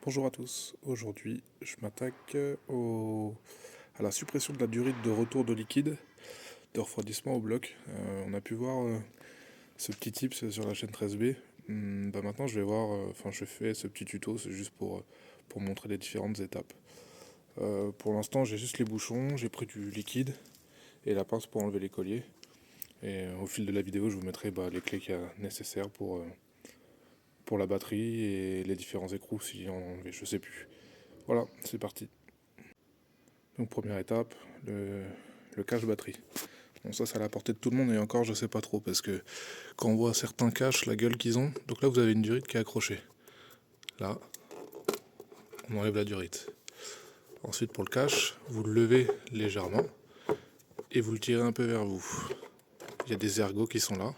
Bonjour à tous, aujourd'hui je m'attaque à la suppression de la durite de retour de liquide, de refroidissement au bloc. On a pu voir ce petit tip sur la chaîne 13B. Maintenant je vais voir, je fais ce petit tuto, c'est juste pour montrer les différentes étapes. Pour l'instant j'ai juste les bouchons, j'ai pris du liquide et la pince pour enlever les colliers. Et au fil de la vidéo je vous mettrai les clés qu'il y a nécessaires pour la batterie et les différents écrous si en enlever, je sais plus. Voilà, c'est parti. Donc première étape, le cache batterie. Bon, ça c'est à la portée de tout le monde et encore je sais pas trop parce que quand on voit certains caches, la gueule qu'ils ont, donc là vous avez une durite qui est accrochée. Là, on enlève la durite. Ensuite pour le cache, vous le levez légèrement et vous le tirez un peu vers vous. Il y a des ergots qui sont là,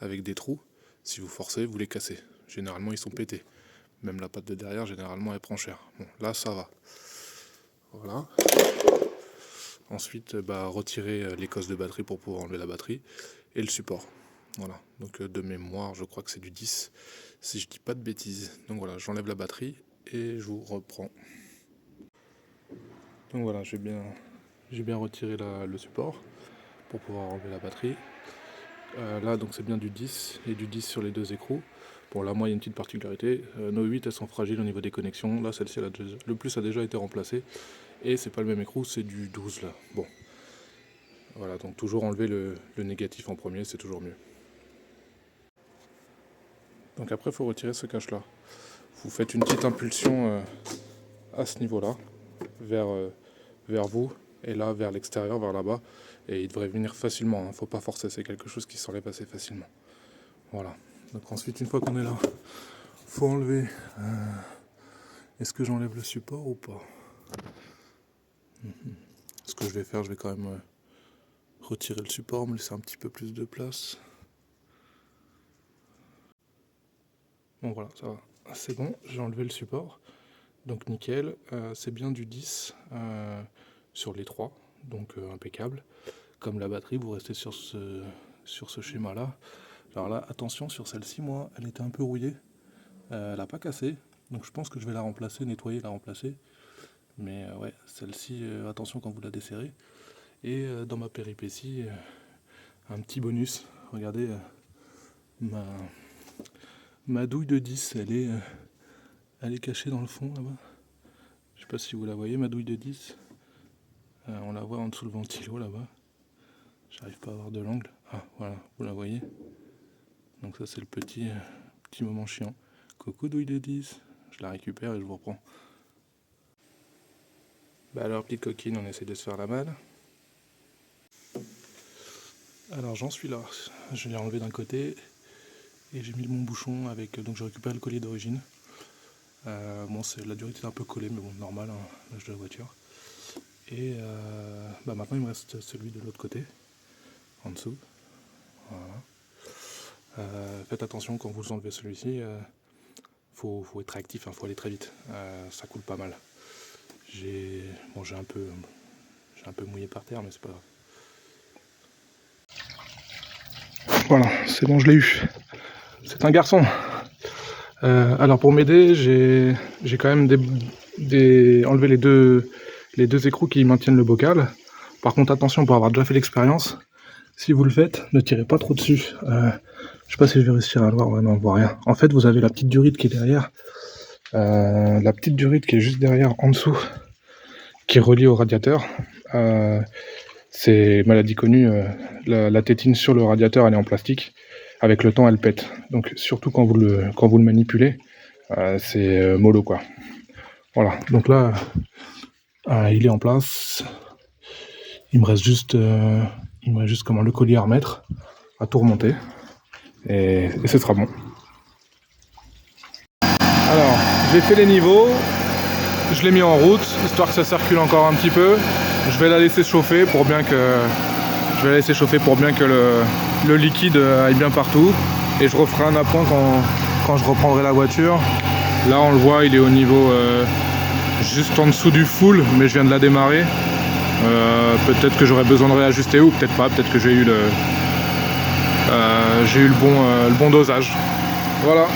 avec des trous. Si vous forcez, vous les cassez. Généralement ils sont pétés. Même la patte de derrière, généralement elle prend cher. Bon, là ça va. Voilà. Ensuite, retirer les cosses de batterie pour pouvoir enlever la batterie et le support. Voilà, donc de mémoire, je crois que c'est du 10, si je dis pas de bêtises. Donc voilà, j'enlève la batterie et je vous reprends. Donc voilà, j'ai bien retiré le support pour pouvoir enlever la batterie. Là, donc c'est bien du 10 et du 10 sur les deux écrous. Bon, là, moi, il y a une petite particularité. Nos 8, elles sont fragiles au niveau des connexions. Là, celle-ci, le plus a déjà été remplacé. Et c'est pas le même écrou, c'est du 12 là. Bon. Voilà, donc toujours enlever le négatif en premier, c'est toujours mieux. Donc après, il faut retirer ce cache-là. Vous faites une petite impulsion à ce niveau-là, vers vous, et là, vers l'extérieur, vers là-bas. Et il devrait venir facilement, hein. Faut pas forcer, c'est quelque chose qui s'enlève assez facilement. Voilà. Donc ensuite, une fois qu'on est là, faut enlever... Est-ce que j'enlève le support ou pas? Ce que je vais faire, je vais quand même retirer le support, me laisser un petit peu plus de place. Bon voilà, ça va. C'est bon, j'ai enlevé le support. Donc nickel, c'est bien du 10 sur les 3, donc impeccable. Comme la batterie, vous restez sur ce schéma-là. Alors là, attention, sur celle-ci, moi, elle était un peu rouillée. Elle n'a pas cassé, donc je pense que je vais la remplacer, nettoyer, la remplacer. Mais ouais, celle-ci, attention quand vous la desserrez. Et dans ma péripétie, un petit bonus. Regardez, ma douille de 10, elle est cachée dans le fond là-bas. Je sais pas si vous la voyez, ma douille de 10. On la voit en dessous le ventilo là-bas. J'arrive pas à avoir de l'angle. Ah voilà, vous la voyez. Donc ça c'est le petit moment chiant. Coucou douille de 10. Je la récupère et je vous reprends. Alors petite coquine, on essaie de se faire la malle. Alors j'en suis là. Je l'ai enlevé d'un côté et j'ai mis mon bouchon avec. Donc je récupère le collier d'origine. Bon, la durée était un peu collée, mais bon, normal, hein, l'âge de la voiture. Et maintenant il me reste celui de l'autre côté, en dessous. Voilà. Faites attention quand vous enlevez celui-ci, faut être réactif, faut aller très vite. Ça coule pas mal. J'ai un peu mouillé par terre, mais c'est pas grave. Voilà, c'est bon, je l'ai eu. C'est un garçon. Alors pour m'aider, j'ai quand même enlevé les deux écrous qui maintiennent le bocal. Par contre, attention, pour avoir déjà fait l'expérience, si vous le faites, ne tirez pas trop dessus. Je sais pas si je vais réussir à le voir. Ouais, non, on voit rien. En fait, vous avez la petite durite qui est derrière. La petite durite qui est juste derrière, en dessous, qui est reliée au radiateur. C'est maladie connue. La tétine sur le radiateur, elle est en plastique. Avec le temps, elle pète. Donc, surtout quand vous le manipulez, c'est mollo, quoi. Voilà. Donc là, il est en place. Il me reste juste comment le collier à remettre, à tout remonter. Et ce sera bon. Alors, j'ai fait les niveaux. Je l'ai mis en route, histoire que ça circule encore un petit peu. Je vais la laisser chauffer pour bien que le liquide aille bien partout. Et je referai un appoint quand je reprendrai la voiture. Là on le voit, il est au niveau juste en dessous du full, mais je viens de la démarrer. Peut-être que j'aurais besoin de réajuster ou peut-être pas, peut-être que j'ai eu le bon dosage. Voilà.